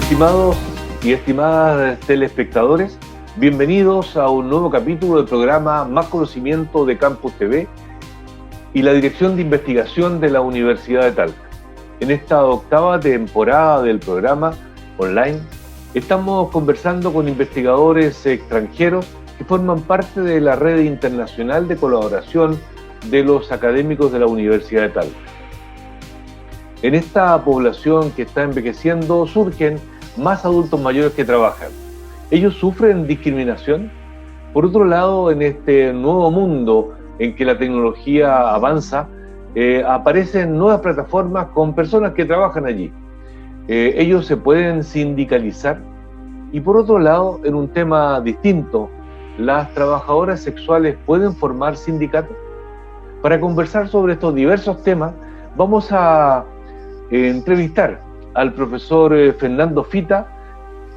Estimados y estimadas telespectadores, bienvenidos a un nuevo capítulo del programa Más Conocimiento de Campus TV y la Dirección de Investigación de la Universidad de Talca. En esta octava temporada del programa online, estamos conversando con investigadores extranjeros que forman parte de la red internacional de colaboración de los académicos de la Universidad de Talca. En esta población que está envejeciendo surgen más adultos mayores que trabajan. ¿Ellos sufren discriminación? Por otro lado, en este nuevo mundo en que la tecnología avanza, aparecen nuevas plataformas con personas que trabajan allí. Ellos se pueden sindicalizar. Y por otro lado, en un tema distinto, ¿las trabajadoras sexuales pueden formar sindicatos? Para conversar sobre estos diversos temas, vamos a entrevistar al profesor Fernando Fita,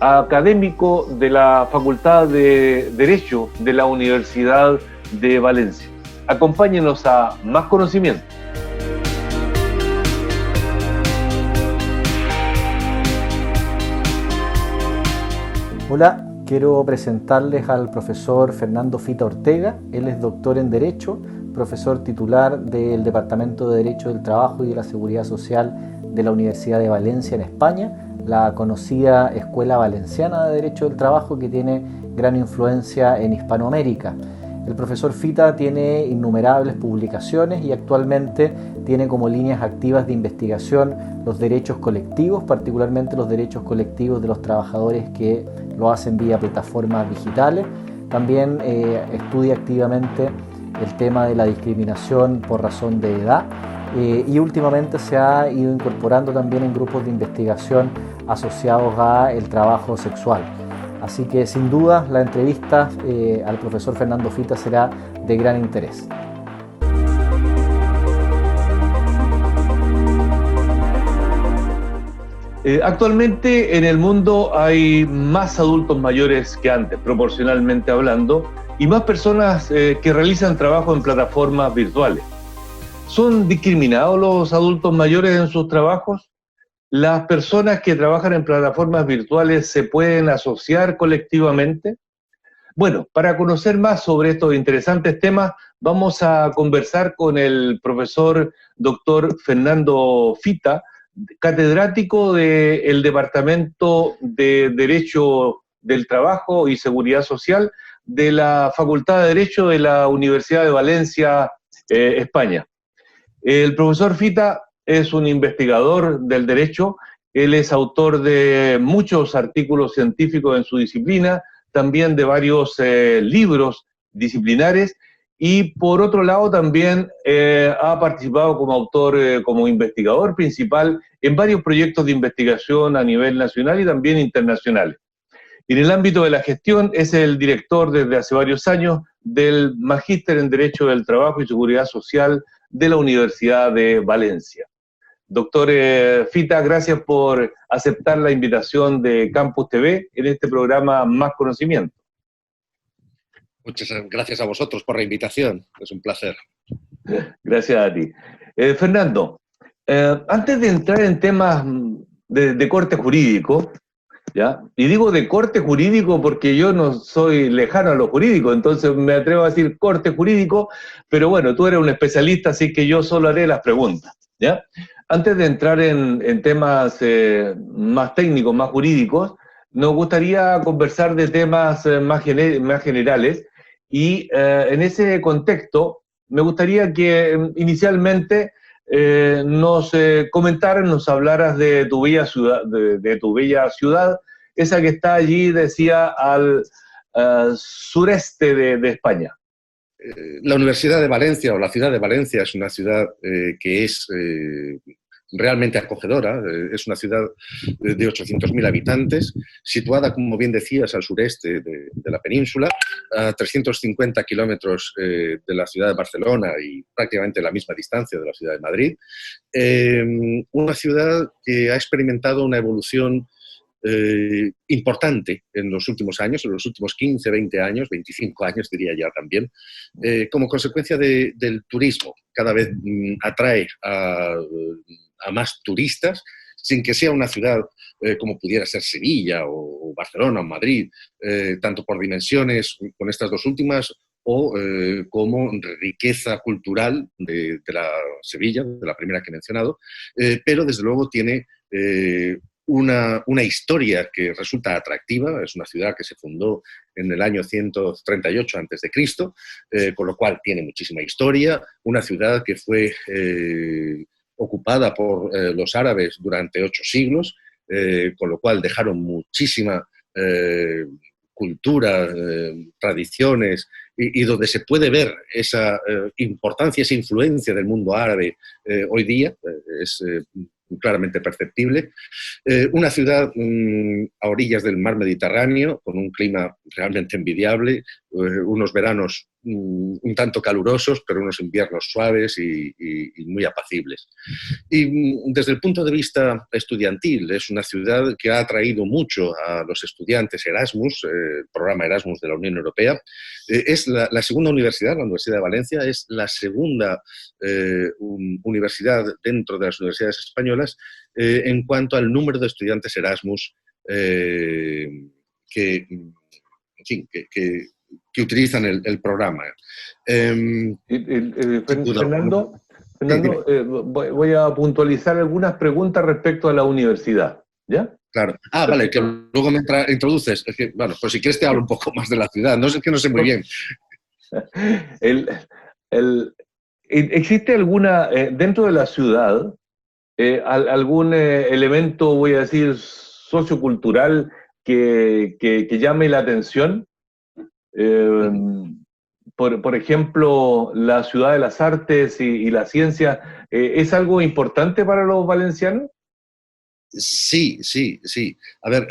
académico de la Facultad de Derecho de la Universidad de Valencia. Acompáñenos a Más Conocimiento. Hola, quiero presentarles al profesor Fernando Fita Ortega. Él es doctor en Derecho, profesor titular del Departamento de Derecho del Trabajo y de la Seguridad Social de la Universidad de Valencia en España, la conocida Escuela Valenciana de Derecho del Trabajo que tiene gran influencia en Hispanoamérica. El profesor Fita tiene innumerables publicaciones y actualmente tiene como líneas activas de investigación los derechos colectivos, particularmente los derechos colectivos de los trabajadores que lo hacen vía plataformas digitales. También estudia activamente el tema de la discriminación por razón de edad y últimamente se ha ido incorporando también en grupos de investigación asociados a el trabajo sexual. Así que sin duda la entrevista al profesor Fernando Fita será de gran interés. Actualmente en el mundo hay más adultos mayores que antes, proporcionalmente hablando, y más personas que realizan trabajo en plataformas virtuales. ¿Son discriminados los adultos mayores en sus trabajos? ¿Las personas que trabajan en plataformas virtuales se pueden asociar colectivamente? Bueno, para conocer más sobre estos interesantes temas, vamos a conversar con el profesor doctor Fernando Fita, catedrático del Departamento de Derecho del Trabajo y Seguridad Social de la Facultad de Derecho de la Universidad de Valencia, España. El profesor Fita es un investigador del derecho, él es autor de muchos artículos científicos en su disciplina, también de varios libros disciplinares, y por otro lado también ha participado como autor, como investigador principal en varios proyectos de investigación a nivel nacional y también internacional. En el ámbito de la gestión es el director desde hace varios años del Magíster en Derecho del Trabajo y Seguridad Social de la Universidad de Valencia. Doctor Fita, gracias por aceptar la invitación de Campus TV en este programa Más Conocimiento. Muchas gracias a vosotros por la invitación, es un placer. Gracias a ti. Fernando, antes de entrar en temas de corte jurídico, ¿ya? Y digo de corte jurídico porque yo no soy lejano a lo jurídico, entonces me atrevo a decir corte jurídico, pero bueno, tú eres un especialista, así que yo solo haré las preguntas, ¿ya? Antes de entrar en temas más técnicos, más jurídicos, nos gustaría conversar de temas más generales y en ese contexto me gustaría que inicialmente nos comentaras, nos hablaras de tu bella ciudad, de tu bella ciudad, esa que está allí, decía, al sureste de España. La Universidad de Valencia, o la ciudad de Valencia, es una ciudad que es realmente acogedora. Es una ciudad de 800.000 habitantes, situada, como bien decías, al sureste de la península, a 350 kilómetros de la ciudad de Barcelona y prácticamente la misma distancia de la ciudad de Madrid. Una ciudad que ha experimentado una evolución importante en los últimos años, en los últimos 15, 20 años, 25 años diría ya también, como consecuencia del turismo. Cada vez atrae a más turistas, sin que sea una ciudad como pudiera ser Sevilla o Barcelona o Madrid, tanto por dimensiones con estas dos últimas o como riqueza cultural de la Sevilla, de la primera que he mencionado, pero desde luego tiene una historia que resulta atractiva. Es una ciudad que se fundó en el año 138 a.C., con lo cual tiene muchísima historia, una ciudad que fue ocupada por los árabes durante 8 siglos, con lo cual dejaron muchísima cultura, tradiciones, y donde se puede ver esa importancia, esa influencia del mundo árabe hoy día, es claramente perceptible. Una ciudad a orillas del mar Mediterráneo, con un clima realmente envidiable, unos veranos un tanto calurosos, pero unos inviernos suaves y muy apacibles. Y desde el punto de vista estudiantil, es una ciudad que ha atraído mucho a los estudiantes Erasmus, el programa Erasmus de la Unión Europea. Es la segunda universidad, la Universidad de Valencia, es la segunda universidad dentro de las universidades españolas en cuanto al número de estudiantes Erasmus que utilizan el programa. Fernando, voy a puntualizar algunas preguntas respecto a la universidad, ¿ya? Claro. Vale, que luego me introduces. Es que, bueno, pues si quieres te hablo un poco más de la ciudad. No sé, que no sé muy bien. ¿Existe alguna, dentro de la ciudad, algún elemento, voy a decir, sociocultural que llame la atención? Por ejemplo, la ciudad de las artes y la ciencia, ¿es algo importante para los valencianos? Sí. A ver,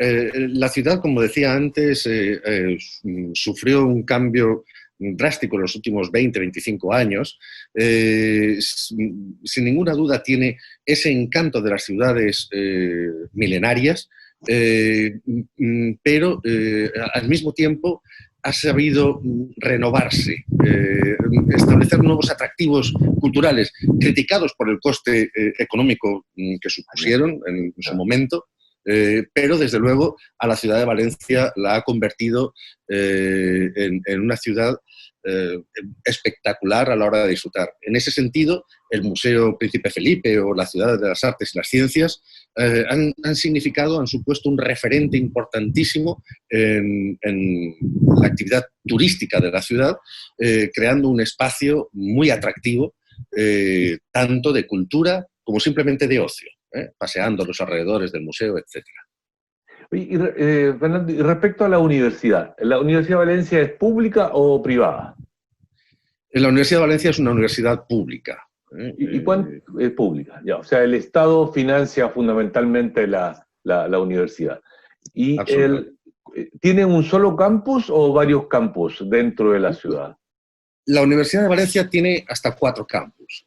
la ciudad, como decía antes, sufrió un cambio drástico en los últimos 20, 25 años. Sin ninguna duda tiene ese encanto de las ciudades milenarias, pero al mismo tiempo ha sabido renovarse, establecer nuevos atractivos culturales, criticados por el coste económico que supusieron en su momento, pero desde luego a la ciudad de Valencia la ha convertido en una ciudad espectacular a la hora de disfrutar. En ese sentido, el Museo Príncipe Felipe o la Ciudad de las Artes y las Ciencias han supuesto un referente importantísimo en la actividad turística de la ciudad, creando un espacio muy atractivo, tanto de cultura como simplemente de ocio, paseando a los alrededores del museo, etc. Fernando, y respecto a ¿la Universidad de Valencia es pública o privada? La Universidad de Valencia es una universidad pública. ¿Y cuánto es pública? Ya, o sea, el Estado financia fundamentalmente la universidad. ¿Y tiene un solo campus o varios campus dentro de la ciudad? La Universidad de Valencia tiene hasta 4 campus.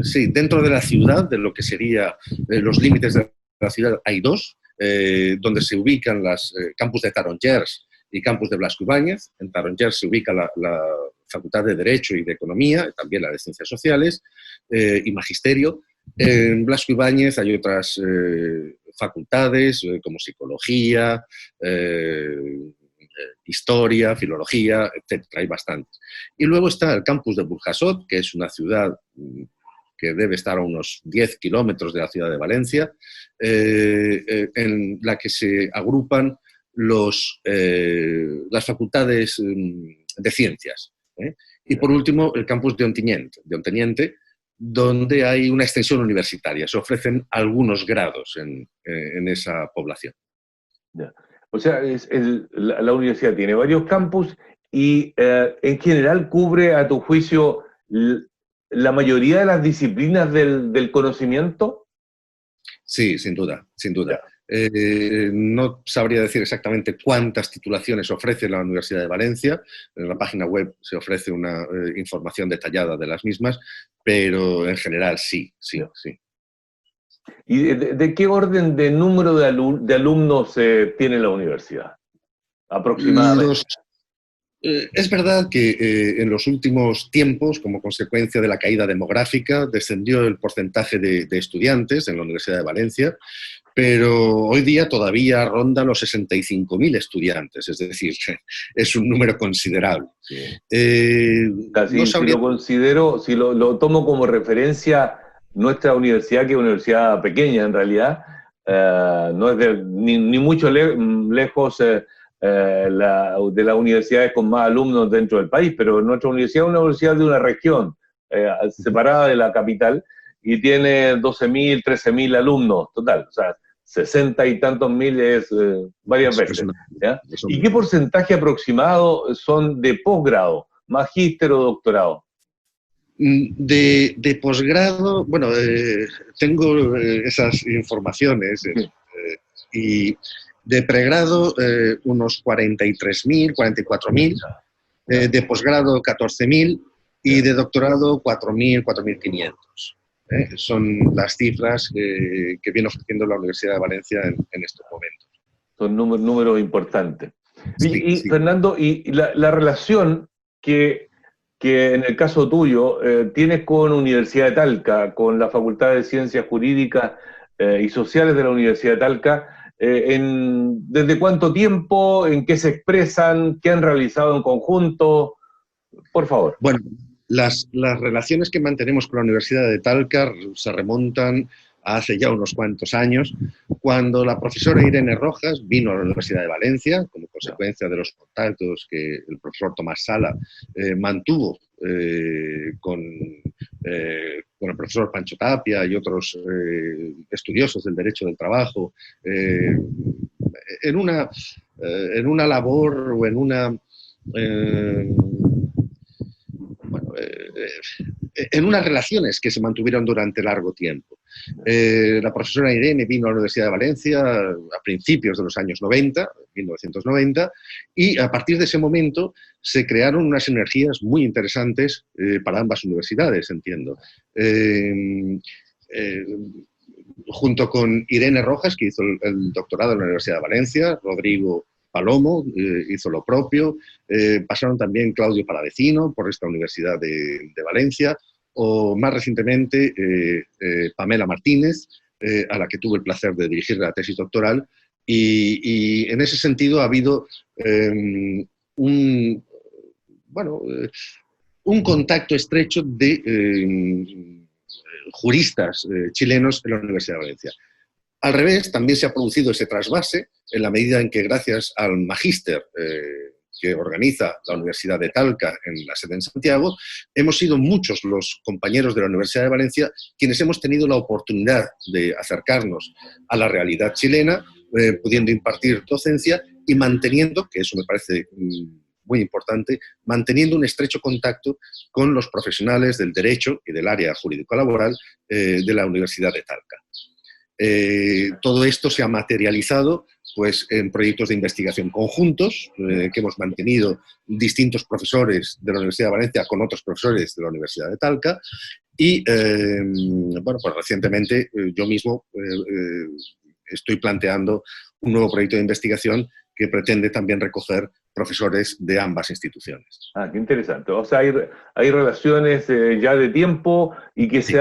Sí, dentro de la ciudad, de lo que serían los límites de la ciudad, hay 2, donde se ubican los campus de Tarongers y campus de Blasco Ibáñez. En Tarongers se ubica la Facultad de Derecho y de Economía, también la de Ciencias Sociales y Magisterio. En Blasco Ibáñez hay otras facultades como Psicología, Historia, Filología, etc. Hay bastantes. Y luego está el campus de Burjasot, que es una ciudad que debe estar a unos 10 kilómetros de la ciudad de Valencia, en la que se agrupan las facultades de ciencias. Y por último, el campus de Onteniente, donde hay una extensión universitaria. Se ofrecen algunos grados en esa población. Ya. O sea, la universidad tiene varios campus y en general cubre, a tu juicio, la mayoría de las disciplinas del conocimiento. Sí, sin duda. No sabría decir exactamente cuántas titulaciones ofrece la Universidad de Valencia. En la página web se ofrece una información detallada de las mismas, pero en general sí. ¿Y de qué orden de número de alumnos tiene la universidad? Aproximadamente. Es verdad que en los últimos tiempos, como consecuencia de la caída demográfica, descendió el porcentaje de estudiantes en la Universidad de Valencia, pero hoy día todavía ronda los 65.000 estudiantes, es decir, es un número considerable. Sí. No Si sabría... lo considero, si lo tomo como referencia, nuestra universidad, que es una universidad pequeña en realidad, no es ni mucho lejos de las universidades con más alumnos dentro del país, pero nuestra universidad es una universidad de una región separada de la capital y tiene 12.000, 13.000 alumnos total, o sea, 60 y tantos mil es varias veces. ¿Ya? ¿Y qué porcentaje aproximado son de posgrado, magíster o doctorado? De posgrado, bueno, tengo esas informaciones y de pregrado unos 43.000, 44.000, de posgrado 14.000 y de doctorado 4.000, 4.500. Son las cifras que viene ofreciendo la Universidad de Valencia en estos momentos. Son números importantes. Sí, sí. Fernando, y la relación que en el caso tuyo tienes con Universidad de Talca, con la Facultad de Ciencias Jurídicas y Sociales de la Universidad de Talca, ¿desde cuánto tiempo? ¿En qué se expresan? ¿Qué han realizado en conjunto? Por favor. Bueno, las relaciones que mantenemos con la Universidad de Talca se remontan a hace ya unos cuantos años, cuando la profesora Irene Rojas vino a la Universidad de Valencia, como consecuencia de los contactos que el profesor Tomás Sala mantuvo con el profesor Pancho Tapia y otros estudiosos del derecho del trabajo, en una labor o en una... en unas relaciones que se mantuvieron durante largo tiempo. La profesora Irene vino a la Universidad de Valencia a principios de los años 90, 1990, y a partir de ese momento se crearon unas energías muy interesantes para ambas universidades, entiendo. Junto con Irene Rojas, que hizo el doctorado en la Universidad de Valencia, Rodrigo Palomo hizo lo propio, pasaron también Claudio Palavecino por esta Universidad de Valencia, o más recientemente Pamela Martínez, a la que tuve el placer de dirigir la tesis doctoral, y en ese sentido ha habido un contacto estrecho de juristas chilenos en la Universidad de Valencia. Al revés, también se ha producido ese trasvase en la medida en que, gracias al magíster que organiza la Universidad de Talca en la sede en Santiago, hemos sido muchos los compañeros de la Universidad de Valencia quienes hemos tenido la oportunidad de acercarnos a la realidad chilena, pudiendo impartir docencia y manteniendo, que eso me parece muy importante, manteniendo un estrecho contacto con los profesionales del derecho y del área jurídico-laboral de la Universidad de Talca. Todo esto se ha materializado pues, en proyectos de investigación conjuntos que hemos mantenido distintos profesores de la Universidad de Valencia con otros profesores de la Universidad de Talca y, pues recientemente yo mismo estoy planteando un nuevo proyecto de investigación que pretende también recoger profesores de ambas instituciones. Qué interesante. O sea, hay relaciones ya de tiempo y que Sí. se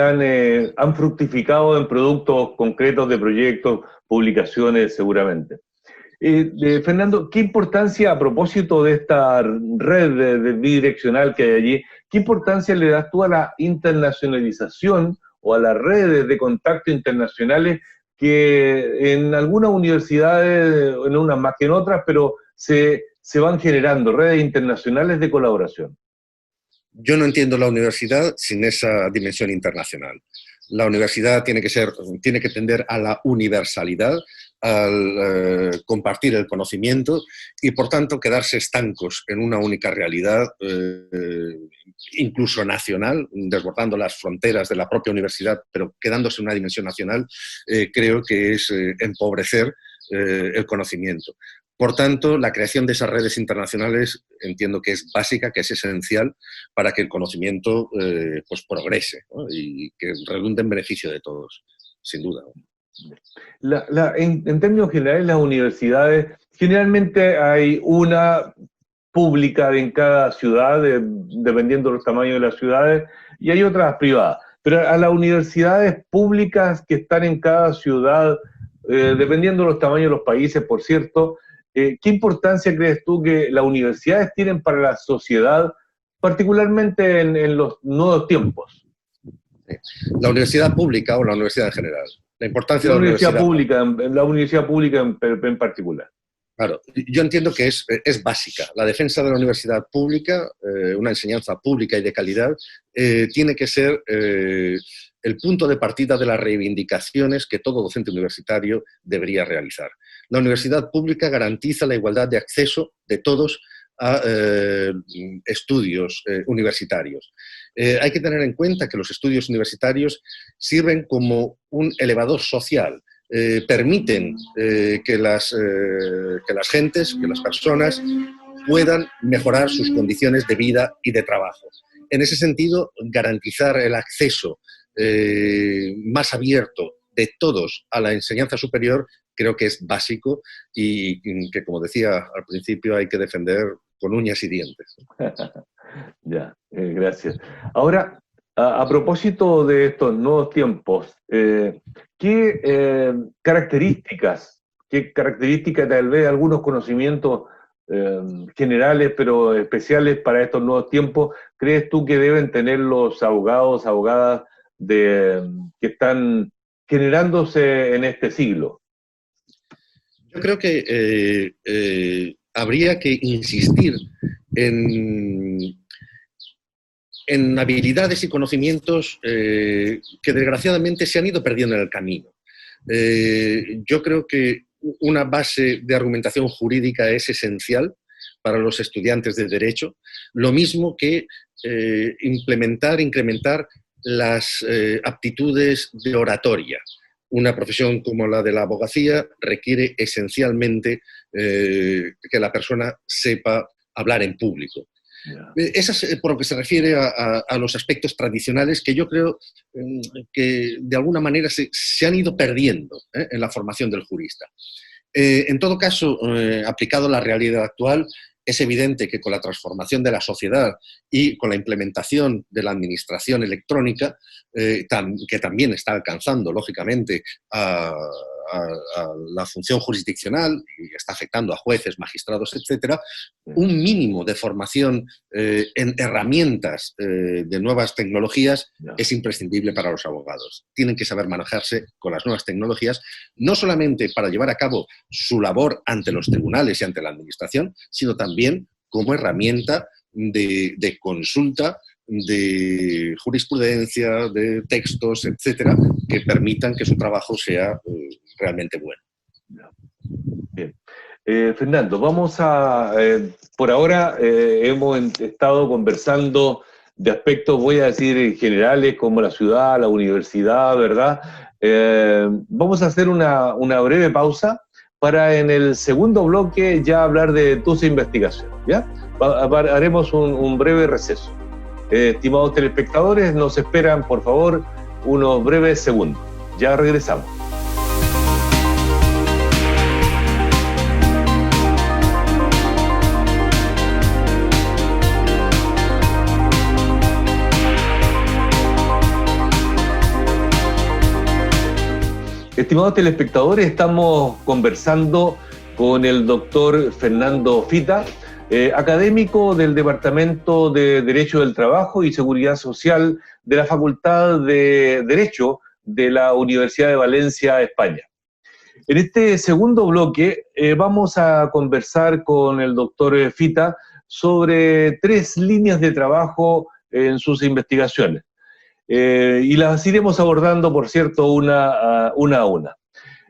han fructificado en productos concretos de proyectos, publicaciones seguramente. Fernando, ¿qué importancia, a propósito de esta red de bidireccional que hay allí, qué importancia le das tú a la internacionalización o a las redes de contacto internacionales que en algunas universidades, en unas más que en otras, pero se van generando redes internacionales de colaboración? Yo no entiendo la universidad sin esa dimensión internacional. La universidad tiene que tender a la universalidad, al compartir el conocimiento y, por tanto, quedarse estancos en una única realidad, incluso nacional, desbordando las fronteras de la propia universidad, pero quedándose en una dimensión nacional, creo que es empobrecer el conocimiento. Por tanto, la creación de esas redes internacionales entiendo que es básica, que es esencial para que el conocimiento pues progrese, ¿no? Y que redunde en beneficio de todos, sin duda. En términos generales, las universidades, generalmente hay una, pública en cada ciudad, dependiendo de los tamaños de las ciudades, y hay otras privadas. Pero a las universidades públicas que están en cada ciudad, dependiendo de los tamaños de los países, por cierto, ¿qué importancia crees tú que las universidades tienen para la sociedad, particularmente en los nuevos tiempos? La universidad pública o la universidad en general. La importancia La de la universidad universidad pública, la universidad pública en particular. Claro, yo entiendo que es básica. La defensa de la universidad pública, una enseñanza pública y de calidad, tiene que ser el punto de partida de las reivindicaciones que todo docente universitario debería realizar. La universidad pública garantiza la igualdad de acceso de todos a estudios universitarios. Hay que tener en cuenta que los estudios universitarios sirven como un elevador social. Permiten que las gentes, que las personas puedan mejorar sus condiciones de vida y de trabajo. En ese sentido, garantizar el acceso más abierto de todos a la enseñanza superior creo que es básico y que, como decía al principio, hay que defender con uñas y dientes. Ya, gracias. Ahora, a propósito de estos nuevos tiempos, ¿qué características tal vez algunos conocimientos generales pero especiales para estos nuevos tiempos crees tú que deben tener los abogados, abogadas que están generándose en este siglo? Yo creo que habría que insistir en habilidades y conocimientos que desgraciadamente se han ido perdiendo en el camino. Yo creo que una base de argumentación jurídica es esencial para los estudiantes de Derecho, lo mismo que incrementar las aptitudes de oratoria. Una profesión como la de la abogacía requiere esencialmente que la persona sepa hablar en público. Eso es por lo que se refiere a los aspectos tradicionales que yo creo que de alguna manera se han ido perdiendo en la formación del jurista. En todo caso, aplicado a la realidad actual, es evidente que con la transformación de la sociedad y con la implementación de la administración electrónica, que también está alcanzando, lógicamente, a la función jurisdiccional y está afectando a jueces, magistrados, etcétera, un mínimo de formación en herramientas de nuevas tecnologías es imprescindible para los abogados. Tienen que saber manejarse con las nuevas tecnologías, no solamente para llevar a cabo su labor ante los tribunales y ante la administración, sino también como herramienta de consulta, de jurisprudencia, de textos, etcétera, que permitan que su trabajo sea realmente bueno. Bien. Fernando, vamos a, por ahora hemos estado conversando de aspectos, voy a decir, generales como la ciudad, la universidad, ¿verdad? Vamos a hacer una breve pausa para en el segundo bloque ya hablar de tus investigaciones, ¿ya? Haremos un breve receso. Estimados telespectadores, nos esperan, por favor, unos breves segundos. Ya regresamos. Estimados telespectadores, estamos conversando con el doctor Fernando Fita, académico del Departamento de Derecho del Trabajo y Seguridad Social de la Facultad de Derecho de la Universidad de Valencia, España. En este segundo bloque vamos a conversar con el doctor Fita sobre 3 líneas de trabajo en sus investigaciones. Y las iremos abordando, por cierto, una a una.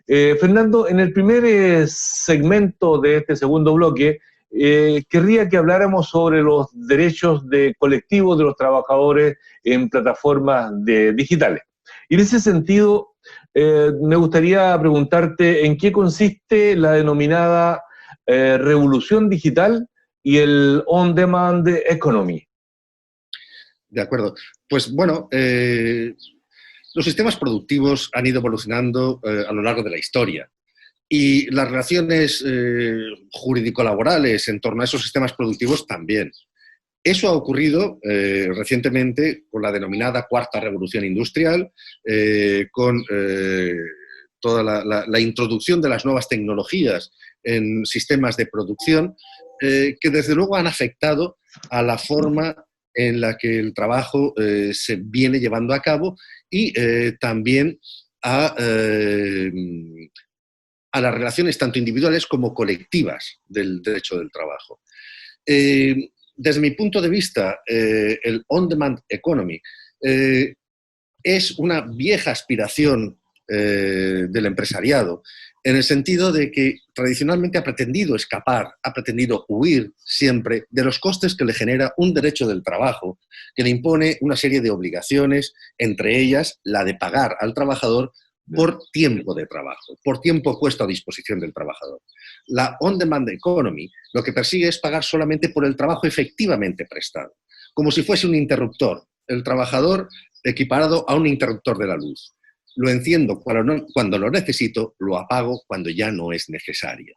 Fernando, en el primer segmento de este segundo bloque, querría que habláramos sobre los derechos colectivos de los trabajadores en plataformas digitales. Y en ese sentido, me gustaría preguntarte en qué consiste la denominada revolución digital y el on-demand economy. De acuerdo. Pues bueno, los sistemas productivos han ido evolucionando a lo largo de la historia. Y las relaciones jurídico-laborales en torno a esos sistemas productivos también. Eso ha ocurrido recientemente con la denominada Cuarta Revolución Industrial, con toda la introducción de las nuevas tecnologías en sistemas de producción, que desde luego han afectado a la forma en la que el trabajo se viene llevando a cabo y también a las relaciones tanto individuales como colectivas del derecho del trabajo. Desde mi punto de vista, el on-demand economy es una vieja aspiración del empresariado, en el sentido de que tradicionalmente ha pretendido escapar, ha pretendido huir siempre de los costes que le genera un derecho del trabajo, que le impone una serie de obligaciones, entre ellas la de pagar al trabajador por tiempo de trabajo, por tiempo puesto a disposición del trabajador. La on-demand economy lo que persigue es pagar solamente por el trabajo efectivamente prestado, como si fuese un interruptor, el trabajador equiparado a un interruptor de la luz. Lo enciendo cuando lo necesito, lo apago cuando ya no es necesario.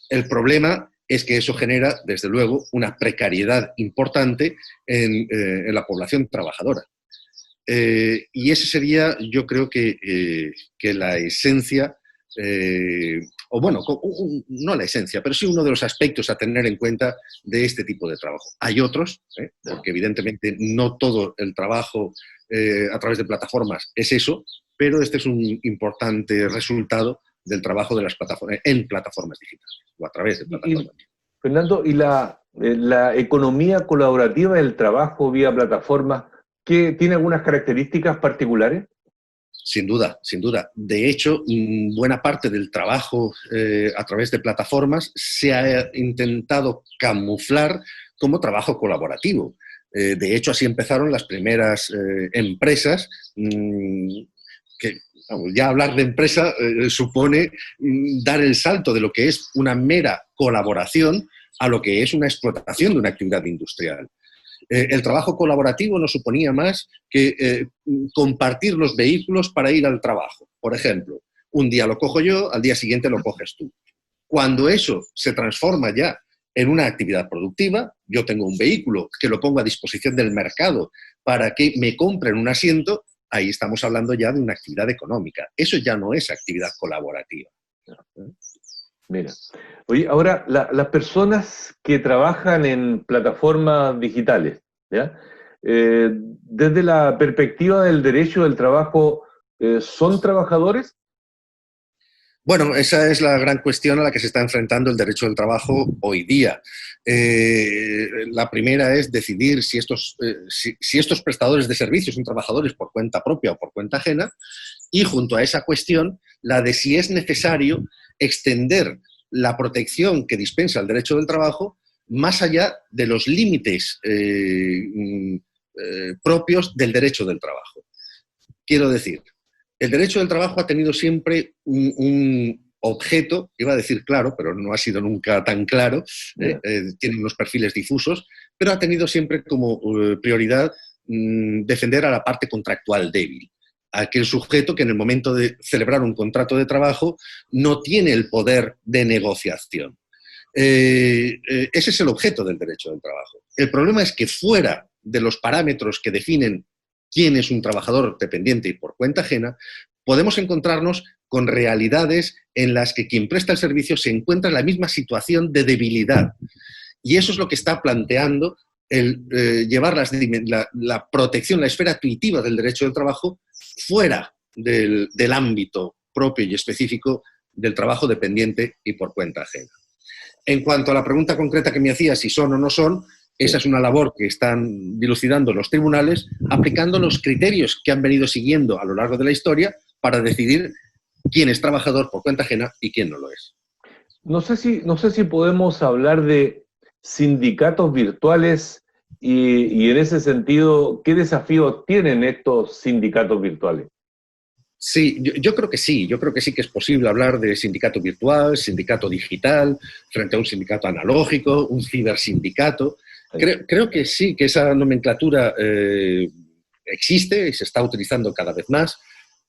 El problema es que eso genera, desde luego, una precariedad importante en la población trabajadora. Y ese sería, yo creo que la esencia, o bueno, no la esencia, pero sí uno de los aspectos a tener en cuenta de este tipo de trabajo. Hay otros, porque evidentemente no todo el trabajo a través de plataformas es eso, pero este es un importante resultado del trabajo de las plataformas, en plataformas digitales o a través de plataformas. Fernando, ¿y la economía colaborativa del trabajo vía plataformas, que tiene algunas características particulares? Sin duda, sin duda. De hecho, buena parte del trabajo a través de plataformas se ha intentado camuflar como trabajo colaborativo. De hecho, así empezaron las primeras empresas que ya hablar de empresa supone dar el salto de lo que es una mera colaboración a lo que es una explotación de una actividad industrial. El trabajo colaborativo no suponía más que compartir los vehículos para ir al trabajo. Por ejemplo, un día lo cojo yo, al día siguiente lo coges tú. Cuando eso se transforma ya en una actividad productiva, yo tengo un vehículo que lo pongo a disposición del mercado para que me compren un asiento, ahí estamos hablando ya de una actividad económica. Eso ya no es actividad colaborativa. Mira, oye, ahora las personas que trabajan en plataformas digitales, ¿ya? Desde la perspectiva del derecho del trabajo, ¿son trabajadores? Bueno, esa es la gran cuestión a la que se está enfrentando el derecho del trabajo hoy día. La primera es decidir si estos prestadores de servicios son trabajadores por cuenta propia o por cuenta ajena, y junto a esa cuestión, la de si es necesario extender la protección que dispensa el derecho del trabajo más allá de los límites propios del derecho del trabajo. Quiero decir, el derecho del trabajo ha tenido siempre un objeto, iba a decir claro, pero no ha sido nunca tan claro, tiene unos perfiles difusos, pero ha tenido siempre como prioridad defender a la parte contractual débil, a aquel sujeto que en el momento de celebrar un contrato de trabajo no tiene el poder de negociación. Ese es el objeto del derecho del trabajo. El problema es que fuera de los parámetros que definen quién es un trabajador dependiente y por cuenta ajena, podemos encontrarnos con realidades en las que quien presta el servicio se encuentra en la misma situación de debilidad. Y eso es lo que está planteando el llevar la protección, la esfera tuitiva del derecho del trabajo fuera del ámbito propio y específico del trabajo dependiente y por cuenta ajena. En cuanto a la pregunta concreta que me hacía, si son o no son, esa es una labor que están dilucidando los tribunales, aplicando los criterios que han venido siguiendo a lo largo de la historia para decidir quién es trabajador por cuenta ajena y quién no lo es. No sé si podemos hablar de sindicatos virtuales y en ese sentido, ¿qué desafíos tienen estos sindicatos virtuales? Sí, yo creo que sí. Yo creo que sí que es posible hablar de sindicato virtual, sindicato digital, frente a un sindicato analógico, un cibersindicato. Creo que sí, que esa nomenclatura existe y se está utilizando cada vez más.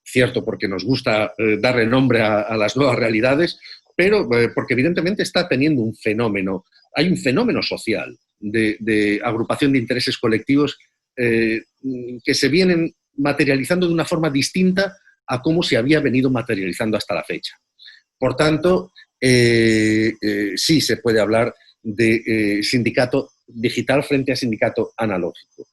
Cierto, porque nos gusta darle nombre a las nuevas realidades, pero porque evidentemente está teniendo un fenómeno, hay un fenómeno social de agrupación de intereses colectivos que se vienen materializando de una forma distinta a cómo se había venido materializando hasta la fecha. Por tanto, sí se puede hablar de sindicato digital frente a sindicato analógico.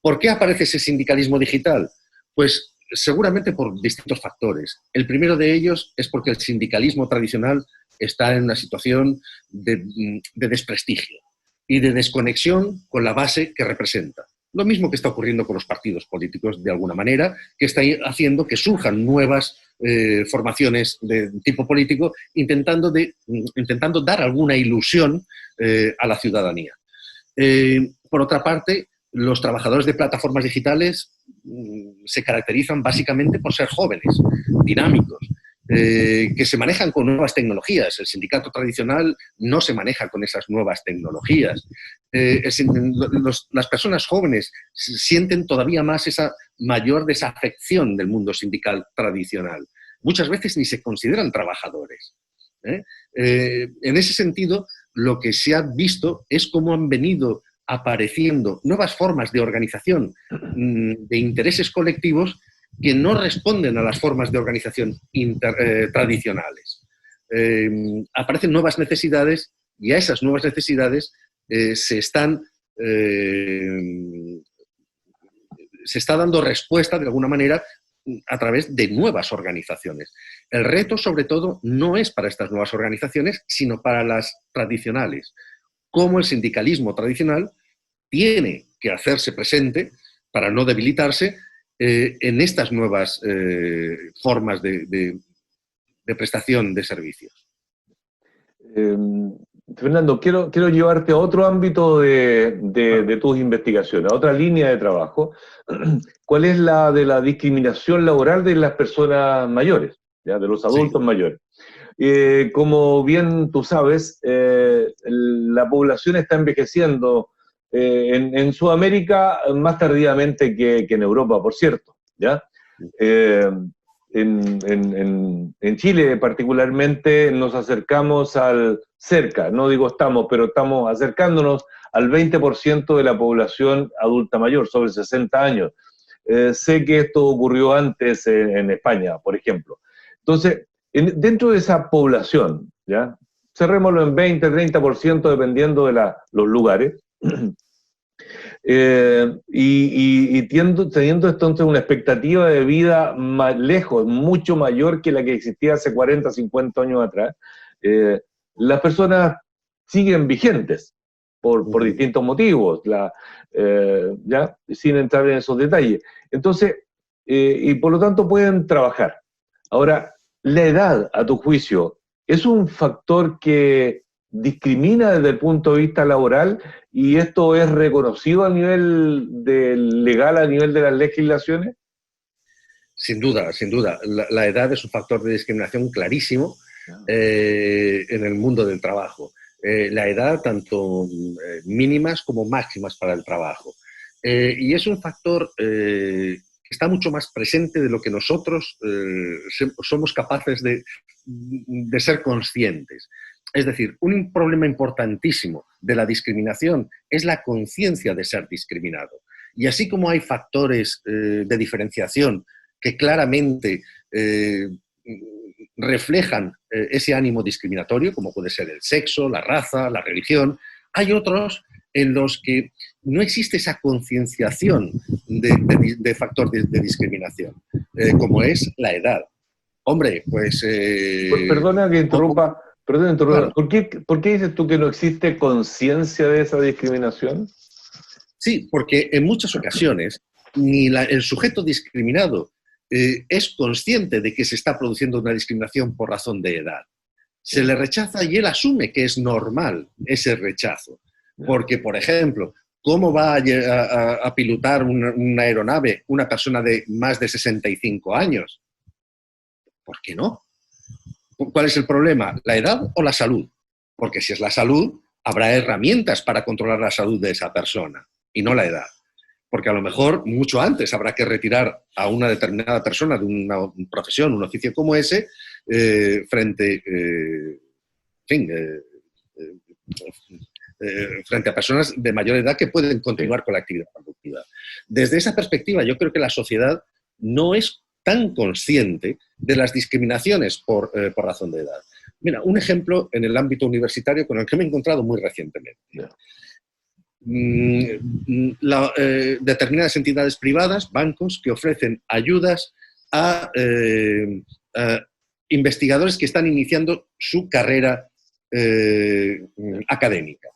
¿Por qué aparece ese sindicalismo digital? Pues seguramente por distintos factores. El primero de ellos es porque el sindicalismo tradicional está en una situación de desprestigio y de desconexión con la base que representa. Lo mismo que está ocurriendo con los partidos políticos, de alguna manera, que está haciendo que surjan nuevas formaciones de tipo político, intentando dar alguna ilusión a la ciudadanía. Por otra parte, los trabajadores de plataformas digitales se caracterizan básicamente por ser jóvenes, dinámicos, que se manejan con nuevas tecnologías. El sindicato tradicional no se maneja con esas nuevas tecnologías. Las personas jóvenes sienten todavía más esa mayor desafección del mundo sindical tradicional. Muchas veces ni se consideran trabajadores. En ese sentido, lo que se ha visto es cómo han venido apareciendo nuevas formas de organización de intereses colectivos que no responden a las formas de organización tradicionales. Aparecen nuevas necesidades y a esas nuevas necesidades se está dando respuesta de alguna manera a través de nuevas organizaciones. El reto, sobre todo, no es para estas nuevas organizaciones, sino para las tradicionales. Cómo el sindicalismo tradicional tiene que hacerse presente para no debilitarse en estas nuevas formas de prestación de servicios. Fernando, quiero llevarte a otro ámbito de tus investigaciones, a otra línea de trabajo. ¿Cuál es la de la discriminación laboral de las personas mayores, ¿ya? De los adultos mayores? Como bien tú sabes, la población está envejeciendo en Sudamérica más tardíamente que en Europa, por cierto, ¿ya? En Chile particularmente nos acercamos no digo estamos, pero estamos acercándonos al 20% de la población adulta mayor, sobre 60 años. Sé que esto ocurrió antes en España, por ejemplo. Entonces, dentro de esa población, ¿ya? Cerrémoslo en 20, 30% dependiendo de los lugares, teniendo entonces una expectativa de vida mucho mayor que la que existía hace 40, 50 años atrás, las personas siguen vigentes por distintos motivos, ya, sin entrar en esos detalles. Entonces, y por lo tanto pueden trabajar. Ahora, la edad, a tu juicio, ¿es un factor que discrimina desde el punto de vista laboral y esto es reconocido a nivel legal, a nivel de las legislaciones? Sin duda, sin duda. La edad es un factor de discriminación clarísimo en el mundo del trabajo. La edad, tanto mínimas como máximas para el trabajo. Y es un factor que está mucho más presente de lo que nosotros somos capaces de ser conscientes. Es decir, un problema importantísimo de la discriminación es la conciencia de ser discriminado. Y así como hay factores de diferenciación que claramente reflejan ese ánimo discriminatorio, como puede ser el sexo, la raza, la religión, hay otros en los que no existe esa concienciación de factor de discriminación, como es la edad. Hombre, pues... Perdona que interrumpa. Claro. ¿Por qué dices tú que no existe conciencia de esa discriminación? Sí, porque en muchas ocasiones ni el sujeto discriminado es consciente de que se está produciendo una discriminación por razón de edad. Se le rechaza y él asume que es normal ese rechazo. Porque, por ejemplo, ¿cómo va a pilotar una aeronave una persona de más de 65 años? ¿Por qué no? ¿Cuál es el problema? ¿La edad o la salud? Porque si es la salud, habrá herramientas para controlar la salud de esa persona y no la edad. Porque a lo mejor mucho antes habrá que retirar a una determinada persona de una profesión, un oficio como ese, frente, frente a personas de mayor edad que pueden continuar con la actividad productiva. Desde esa perspectiva, yo creo que la sociedad no es tan consciente de las discriminaciones por razón de edad. Mira, un ejemplo en el ámbito universitario con el que me he encontrado muy recientemente. Determinadas entidades privadas, bancos, que ofrecen ayudas a investigadores que están iniciando su carrera académica.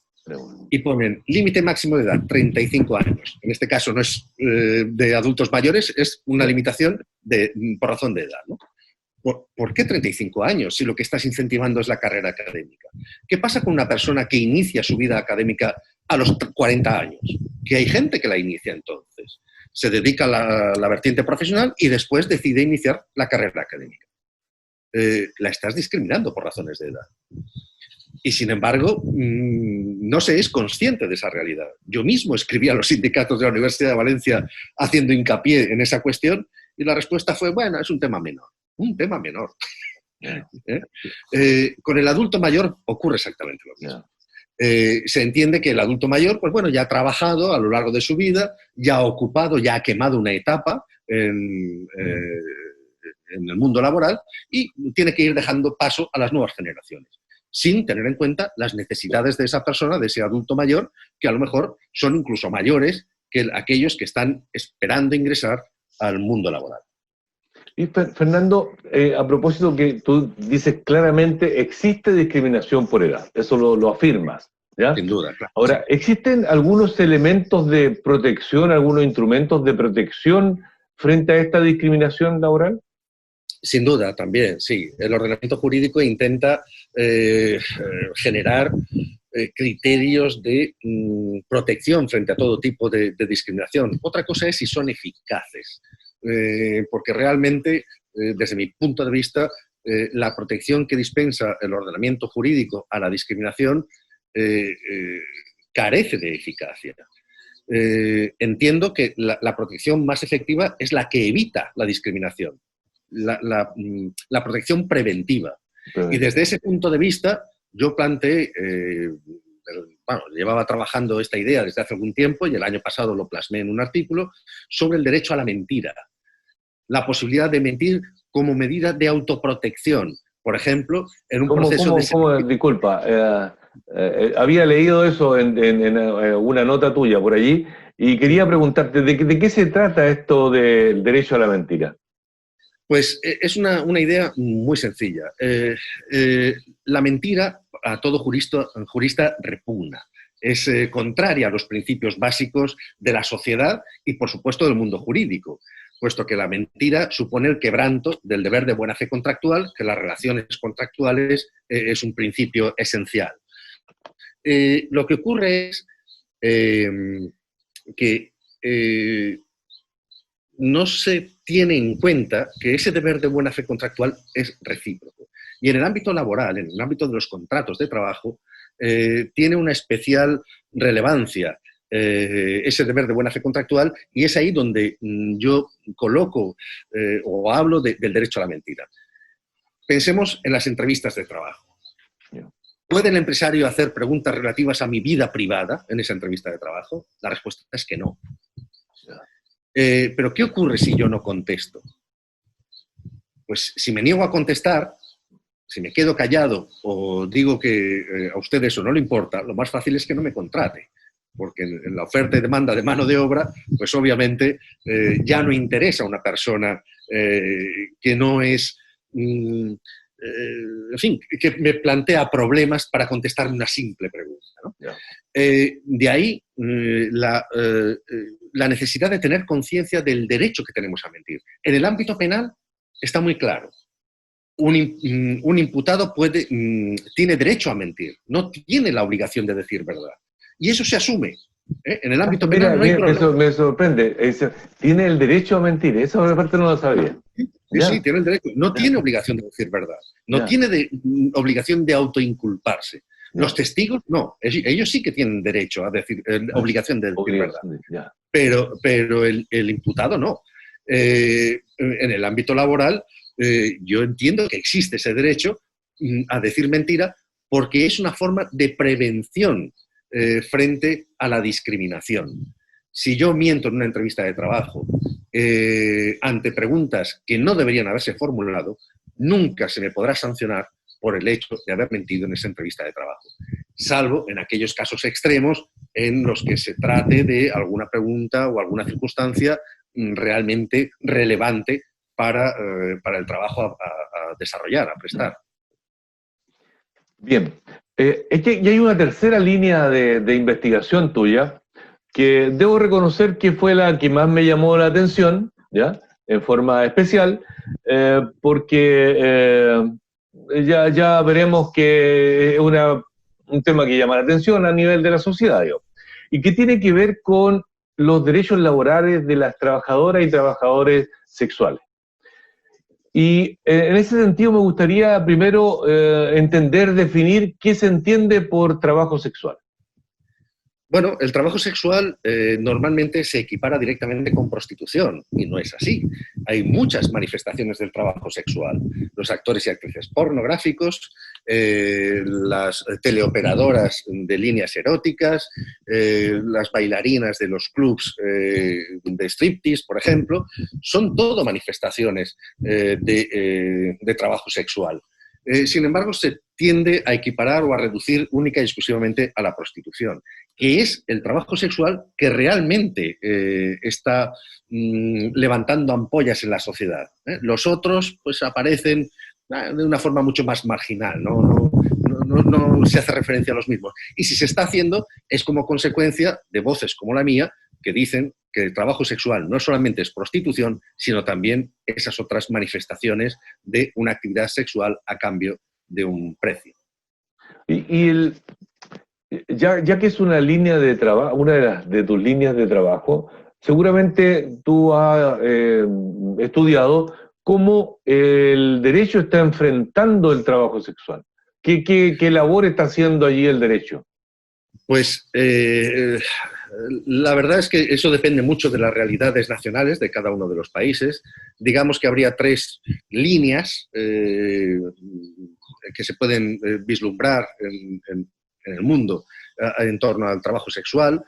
Y ponen límite máximo de edad, 35 años. En este caso no es de adultos mayores, es una limitación por razón de edad, ¿no? ¿Por qué 35 años si lo que estás incentivando es la carrera académica? ¿Qué pasa con una persona que inicia su vida académica a los 40 años? Que hay gente que la inicia entonces. Se dedica a la vertiente profesional y después decide iniciar la carrera académica. La estás discriminando por razones de edad. Y, sin embargo, no se es consciente de esa realidad. Yo mismo escribí a los sindicatos de la Universidad de Valencia haciendo hincapié en esa cuestión y la respuesta fue, bueno, es un tema menor. Un tema menor. Con el adulto mayor ocurre exactamente lo mismo. Se entiende que el adulto mayor, pues bueno, ya ha trabajado a lo largo de su vida, ya ha ocupado, ya ha quemado una etapa en el mundo laboral y tiene que ir dejando paso a las nuevas generaciones, sin tener en cuenta las necesidades de esa persona, de ese adulto mayor, que a lo mejor son incluso mayores que aquellos que están esperando ingresar al mundo laboral. Y Fernando, a propósito que tú dices claramente, existe discriminación por edad, eso lo afirmas, ¿ya? Sin duda, claro. Ahora, ¿existen algunos elementos de protección, algunos instrumentos de protección frente a esta discriminación laboral? Sin duda, también, sí. El ordenamiento jurídico intenta generar criterios de protección frente a todo tipo de discriminación. Otra cosa es si son eficaces, porque realmente, desde mi punto de vista, la protección que dispensa el ordenamiento jurídico a la discriminación carece de eficacia. Entiendo que la protección más efectiva es la que evita la discriminación, la protección preventiva. Y desde ese punto de vista, yo planteé, llevaba trabajando esta idea desde hace algún tiempo y el año pasado lo plasmé en un artículo sobre el derecho a la mentira. La posibilidad de mentir como medida de autoprotección. Por ejemplo, en un proceso de... Disculpa, había leído eso en una nota tuya por allí y quería preguntarte, ¿de qué se trata esto del derecho a la mentira? Pues es una idea muy sencilla. La mentira a todo jurista repugna. Es contraria a los principios básicos de la sociedad y, por supuesto, del mundo jurídico, puesto que la mentira supone el quebranto del deber de buena fe contractual, que las relaciones contractuales es un principio esencial. Lo que ocurre es que no se tiene en cuenta que ese deber de buena fe contractual es recíproco. Y en el ámbito laboral, en el ámbito de los contratos de trabajo, tiene una especial relevancia ese deber de buena fe contractual, y es ahí donde yo coloco o hablo del derecho a la mentira. Pensemos en las entrevistas de trabajo. ¿Puede el empresario hacer preguntas relativas a mi vida privada en esa entrevista de trabajo? La respuesta es que no. Pero ¿qué ocurre si yo no contesto? Pues si me niego a contestar, si me quedo callado o digo que a usted eso no le importa, lo más fácil es que no me contrate. Porque en la oferta y demanda de mano de obra, pues obviamente ya no interesa a una persona que no es, en fin, que me plantea problemas para contestar una simple pregunta, ¿no? De ahí la necesidad de tener conciencia del derecho que tenemos a mentir. En el ámbito penal está muy claro. Un imputado tiene derecho a mentir, no tiene la obligación de decir verdad. Y eso se asume. En el ámbito penal no hay problema. Eso me sorprende. Tiene el derecho a mentir. Esa parte no lo sabía. Sí, tiene el derecho. No tiene obligación de decir verdad. No tiene obligación de autoinculparse. Los testigos, no. Ellos sí que tienen derecho a decir, obligación de decir verdad. Pero el imputado no. En el ámbito laboral, yo entiendo que existe ese derecho a decir mentira porque es una forma de prevención frente a la discriminación. Si yo miento en una entrevista de trabajo ante preguntas que no deberían haberse formulado, nunca se me podrá sancionar por el hecho de haber mentido en esa entrevista de trabajo, salvo en aquellos casos extremos en los que se trate de alguna pregunta o alguna circunstancia realmente relevante para el trabajo a desarrollar, a prestar. Bien, es que ya hay una tercera línea de investigación tuya que debo reconocer que fue la que más me llamó la atención, ¿ya? En forma especial, porque ya veremos que es un tema que llama la atención a nivel de la sociedad, ¿yo? Y que tiene que ver con los derechos laborales de las trabajadoras y trabajadores sexuales. Y en ese sentido me gustaría primero definir qué se entiende por trabajo sexual. Bueno, el trabajo sexual normalmente se equipara directamente con prostitución, y no es así. Hay muchas manifestaciones del trabajo sexual. Los actores y actrices pornográficos, las teleoperadoras de líneas eróticas, las bailarinas de los clubs de striptease, por ejemplo, son todo manifestaciones de trabajo sexual. Sin embargo, se tiende a equiparar o a reducir única y exclusivamente a la prostitución, que es el trabajo sexual que realmente está levantando ampollas en la sociedad. Los otros pues aparecen de una forma mucho más marginal, no se hace referencia a los mismos. Y si se está haciendo es como consecuencia de voces como la mía que dicen que el trabajo sexual no solamente es prostitución, sino también esas otras manifestaciones de una actividad sexual a cambio de un precio. Ya que es una línea de trabajo, una de tus líneas de trabajo, seguramente tú has estudiado cómo el derecho está enfrentando el trabajo sexual. ¿Qué labor está haciendo allí el derecho? Pues la verdad es que eso depende mucho de las realidades nacionales de cada uno de los países. Digamos que habría tres líneas que se pueden vislumbrar en el mundo en torno al trabajo sexual.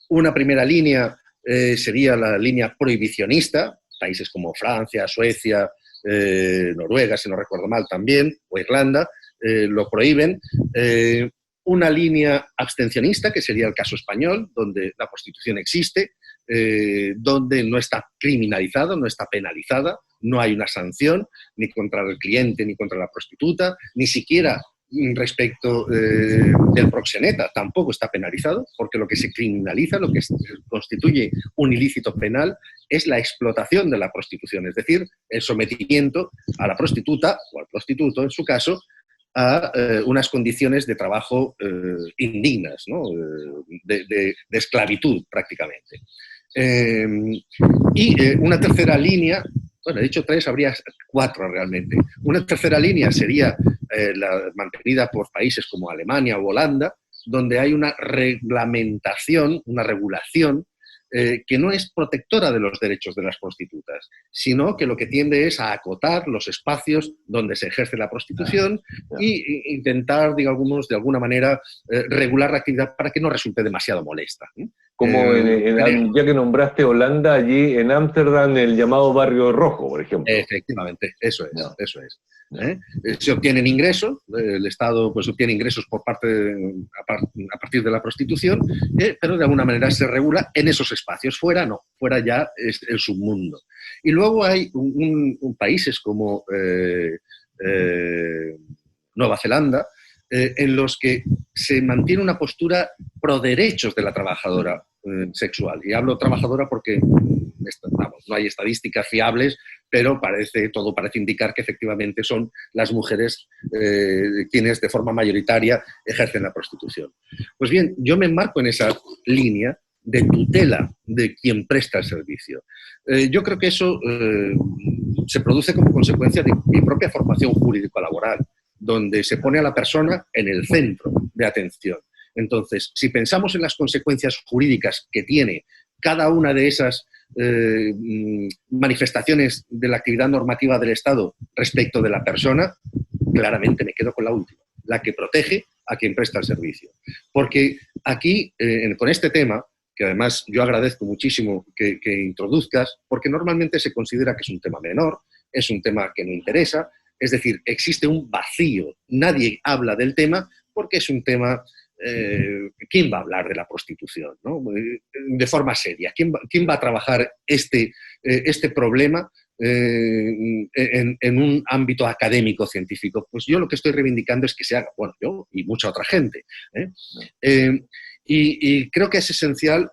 Una primera línea sería la línea prohibicionista, países como Francia, Suecia, Noruega, si no recuerdo mal también, o Irlanda, lo prohíben. Una línea abstencionista, que sería el caso español, donde la prostitución existe, donde no está criminalizada, no está penalizada, no hay una sanción ni contra el cliente ni contra la prostituta, ni siquiera respecto del proxeneta, tampoco está penalizado, porque lo que se criminaliza, lo que constituye un ilícito penal, es la explotación de la prostitución, es decir, el sometimiento a la prostituta, o al prostituto en su caso, a unas condiciones de trabajo indignas, ¿no? de esclavitud prácticamente. Una tercera línea, bueno, he dicho tres, habría cuatro realmente. Una tercera línea sería la mantenida por países como Alemania o Holanda, donde hay una reglamentación, una regulación que no es protectora de los derechos de las prostitutas, sino que lo que tiende es a acotar los espacios donde se ejerce la prostitución e intentar, digamos, de alguna manera regular la actividad para que no resulte demasiado molesta. Como ya que nombraste Holanda, allí en Ámsterdam, el llamado Barrio Rojo, por ejemplo. Efectivamente, eso es. Se obtienen ingresos, el Estado pues obtiene ingresos a partir de la prostitución, pero de alguna manera se regula en esos espacios. Fuera no, fuera ya es el submundo. Y luego hay países como Nueva Zelanda, en los que se mantiene una postura pro derechos de la trabajadora sexual. Y hablo trabajadora porque no hay estadísticas fiables, pero todo parece indicar que efectivamente son las mujeres quienes de forma mayoritaria ejercen la prostitución. Pues bien, yo me enmarco en esa línea de tutela de quien presta el servicio. Yo creo que eso se produce como consecuencia de mi propia formación jurídico-laboral, donde se pone a la persona en el centro de atención. Entonces, si pensamos en las consecuencias jurídicas que tiene cada una de esas manifestaciones de la actividad normativa del Estado respecto de la persona, claramente me quedo con la última, la que protege a quien presta el servicio. Porque aquí, con este tema, que además yo agradezco muchísimo que introduzcas, porque normalmente se considera que es un tema menor, es un tema que no interesa, es decir, existe un vacío, nadie habla del tema porque es un tema, ¿quién va a hablar de la prostitución, ¿no? De forma seria? ¿Quién va a trabajar este problema en un ámbito académico científico? Pues yo lo que estoy reivindicando es que se haga, bueno, yo y mucha otra gente, y creo que es esencial,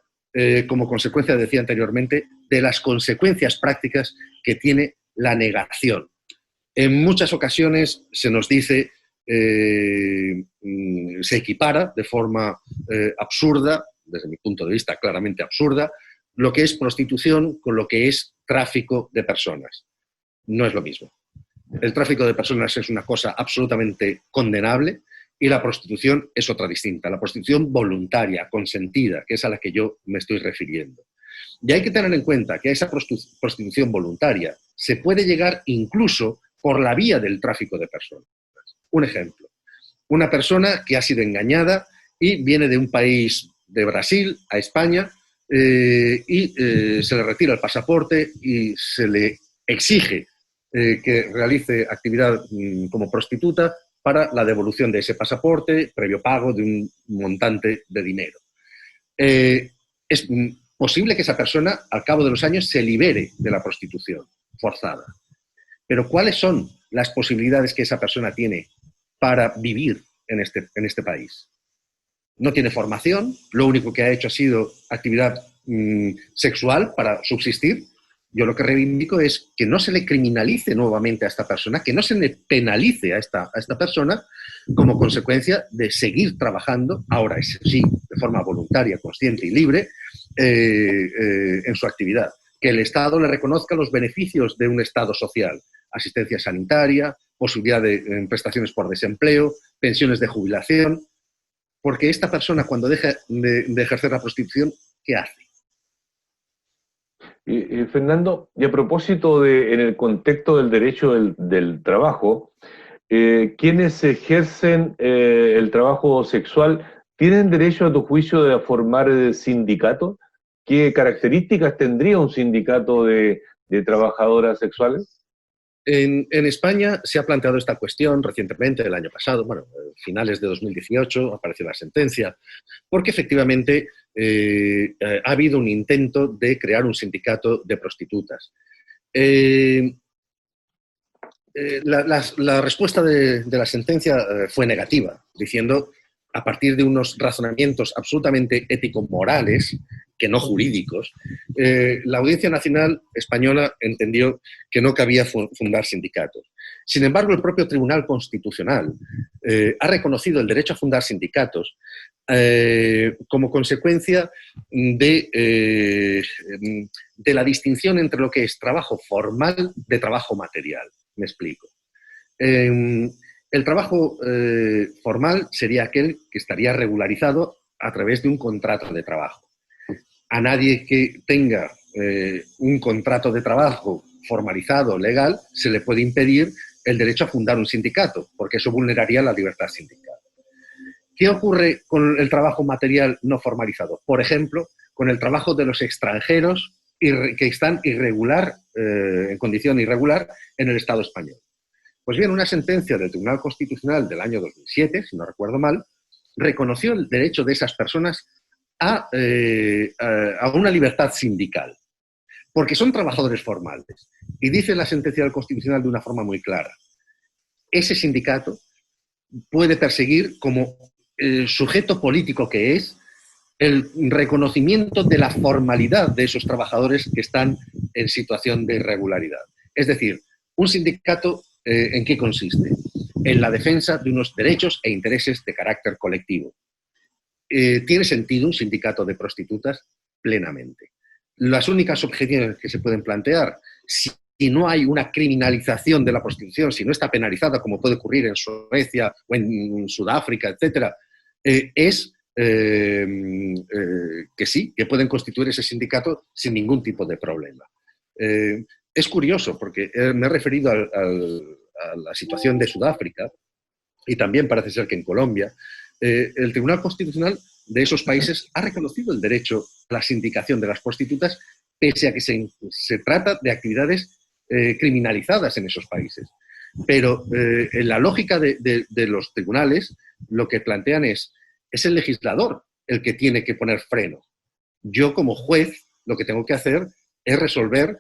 como consecuencia, decía anteriormente, de las consecuencias prácticas que tiene la negación. En muchas ocasiones se nos dice, se equipara de forma absurda, desde mi punto de vista claramente absurda, lo que es prostitución con lo que es tráfico de personas. No es lo mismo. El tráfico de personas es una cosa absolutamente condenable y la prostitución es otra distinta. La prostitución voluntaria, consentida, que es a la que yo me estoy refiriendo. Y hay que tener en cuenta que a esa prostitución voluntaria se puede llegar incluso por la vía del tráfico de personas. Un ejemplo, una persona que ha sido engañada y viene de un país de Brasil a España y se le retira el pasaporte y se le exige que realice actividad como prostituta para la devolución de ese pasaporte, previo pago de un montante de dinero. Es posible que esa persona, al cabo de los años, se libere de la prostitución forzada. Pero ¿cuáles son las posibilidades que esa persona tiene para vivir en este país? No tiene formación, lo único que ha hecho ha sido actividad sexual para subsistir. Yo lo que reivindico es que no se le criminalice nuevamente a esta persona, que no se le penalice a esta persona como consecuencia de seguir trabajando, ahora eso sí, de forma voluntaria, consciente y libre, en su actividad. Que el Estado le reconozca los beneficios de un Estado social, asistencia sanitaria, posibilidad de prestaciones por desempleo, pensiones de jubilación, porque esta persona cuando deja de ejercer la prostitución, ¿qué hace? Fernando, y a propósito en el contexto del derecho del trabajo, quienes ejercen el trabajo sexual, ¿tienen derecho a tu juicio de formar sindicato? ¿Qué características tendría un sindicato de trabajadoras sexuales? En España se ha planteado esta cuestión recientemente, el año pasado, bueno, finales de 2018, apareció la sentencia, porque efectivamente ha habido un intento de crear un sindicato de prostitutas. La respuesta de la sentencia fue negativa, diciendo, a partir de unos razonamientos absolutamente ético-morales, que no jurídicos, la Audiencia Nacional Española entendió que no cabía fundar sindicatos. Sin embargo, el propio Tribunal Constitucional ha reconocido el derecho a fundar sindicatos como consecuencia de la distinción entre lo que es trabajo formal de trabajo material. Me explico. El trabajo formal sería aquel que estaría regularizado a través de un contrato de trabajo. A nadie que tenga un contrato de trabajo formalizado, legal, se le puede impedir el derecho a fundar un sindicato, porque eso vulneraría la libertad sindical. ¿Qué ocurre con el trabajo material no formalizado? Por ejemplo, con el trabajo de los extranjeros que están en condición irregular en el Estado español. Pues bien, una sentencia del Tribunal Constitucional del año 2007, si no recuerdo mal, reconoció el derecho de esas personas a una libertad sindical, porque son trabajadores formales. Y dice la sentencia del Constitucional de una forma muy clara, ese sindicato puede perseguir como sujeto político que es el reconocimiento de la formalidad de esos trabajadores que están en situación de irregularidad. Es decir, un sindicato, ¿en qué consiste? En la defensa de unos derechos e intereses de carácter colectivo. ¿Tiene sentido un sindicato de prostitutas? Plenamente. Las únicas objeciones que se pueden plantear, si no hay una criminalización de la prostitución, si no está penalizada, como puede ocurrir en Suecia o en Sudáfrica, etcétera, es que sí, que pueden constituir ese sindicato sin ningún tipo de problema. Es curioso porque me he referido a la situación de Sudáfrica y también parece ser que en Colombia el Tribunal Constitucional de esos países ha reconocido el derecho a la sindicación de las prostitutas, pese a que se trata de actividades criminalizadas en esos países. Pero en la lógica de los tribunales, lo que plantean es el legislador el que tiene que poner freno. Yo, como juez, lo que tengo que hacer es resolver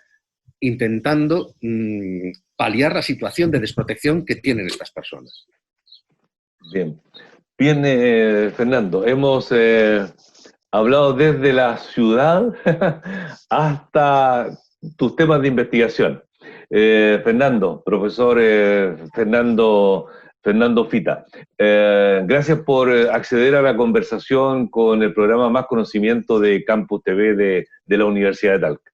intentando paliar la situación de desprotección que tienen estas personas. Bien, Fernando, hemos hablado desde la ciudad hasta tus temas de investigación. Fernando, profesor Fernando Fita, gracias por acceder a la conversación con el programa Más Conocimiento de Campus TV de la Universidad de Talca.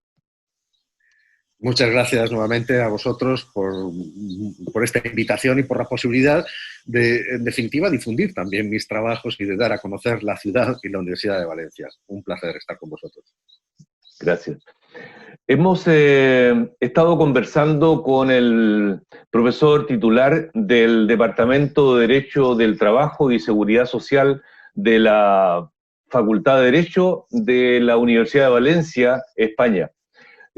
Muchas gracias nuevamente a vosotros por esta invitación y por la posibilidad de, en definitiva, difundir también mis trabajos y de dar a conocer la ciudad y la Universidad de Valencia. Un placer estar con vosotros. Gracias. Hemos estado conversando con el profesor titular del Departamento de Derecho del Trabajo y Seguridad Social de la Facultad de Derecho de la Universidad de Valencia, España.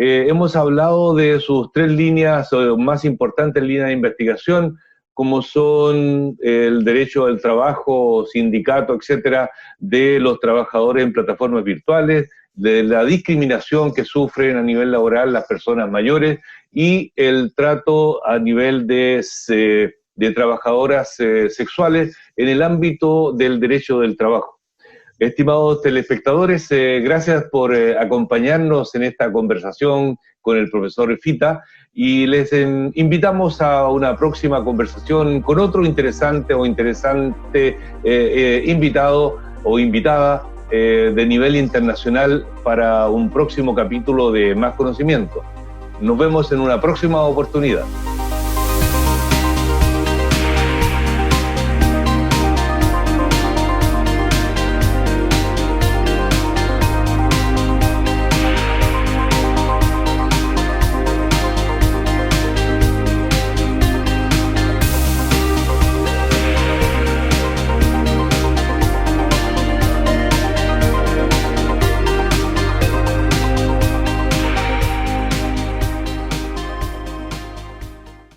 Hemos hablado de sus tres líneas más importantes líneas de investigación, como son el derecho al trabajo, sindicato, etcétera, de los trabajadores en plataformas virtuales, de la discriminación que sufren a nivel laboral las personas mayores y el trato a nivel de trabajadoras sexuales en el ámbito del derecho del trabajo. Estimados telespectadores, gracias por acompañarnos en esta conversación con el profesor Fita y les invitamos a una próxima conversación con otro interesante invitado o invitada de nivel internacional para un próximo capítulo de Más Conocimiento. Nos vemos en una próxima oportunidad.